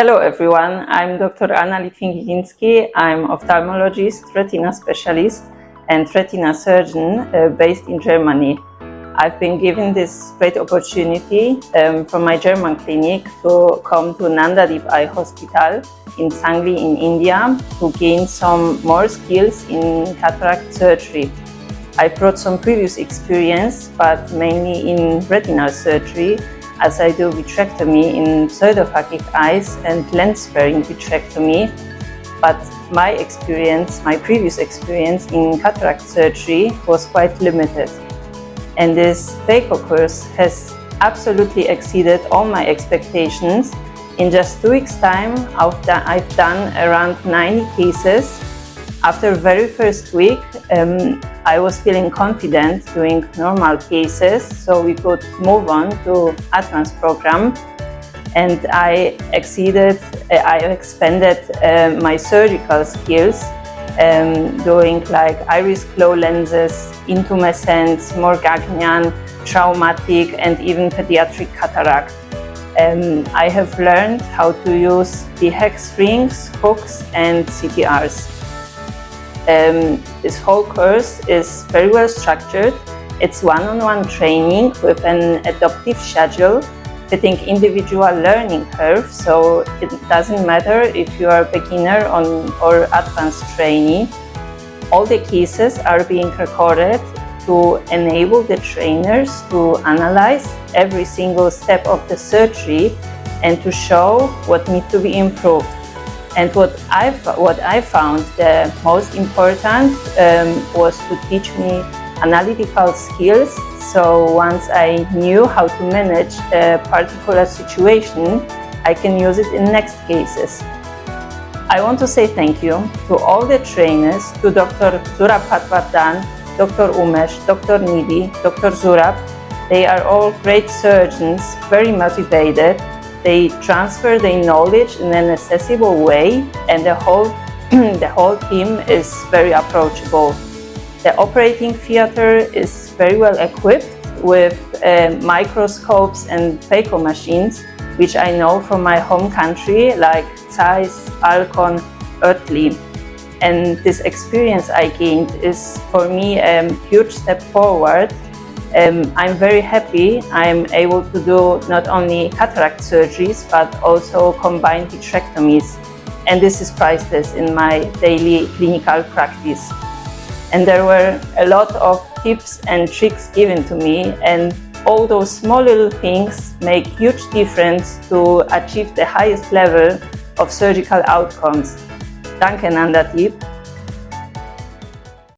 Hello everyone, I'm Dr. Anna Litwin-Gilinski. I'm ophthalmologist, retina specialist and retina surgeon based in Germany. I've been given this great opportunity from my German clinic to come to Nandadeep Eye Hospital in Sangli in India to gain some more skills in cataract surgery. I brought some previous experience, but mainly in retinal surgery, as I do vitrectomy in pseudophakic eyes and lens-sparing vitrectomy. But my previous experience in cataract surgery was quite limited. And this Phaco course has absolutely exceeded all my expectations. In just 2 weeks' time, I've done around 90 cases. After the very first week, I was feeling confident doing normal cases, so we could move on to advanced program. And I expanded my surgical skills, doing like iris glow lenses, intumescence, Morgagnian, traumatic, and even pediatric cataract. I have learned how to use the hex rings, hooks, and CTRs. This whole course is very well structured. It's one-on-one training with an adaptive schedule fitting individual learning curve, so it doesn't matter if you are a beginner or advanced trainee. All the cases are being recorded to enable the trainers to analyze every single step of the surgery and to show what needs to be improved. And what I found the most important was to teach me analytical skills. So once I knew how to manage a particular situation, I can use it in next cases. I want to say thank you to all the trainers, to Dr. Zurab Patwardhan, Dr. Umesh, Dr. Nidhi, Dr. Zurab. They are all great surgeons, very motivated. They transfer their knowledge in an accessible way, and the whole team is very approachable. The operating theater is very well equipped with microscopes and Phaco machines, which I know from my home country, like Zeiss, Alcon, Oertli. And this experience I gained is for me a huge step forward. I'm very happy I'm able to do not only cataract surgeries, but also combined vitrectomies. And this is priceless in my daily clinical practice. And there were a lot of tips and tricks given to me, and all those small little things make huge difference to achieve the highest level of surgical outcomes. Danke, Nandadeep.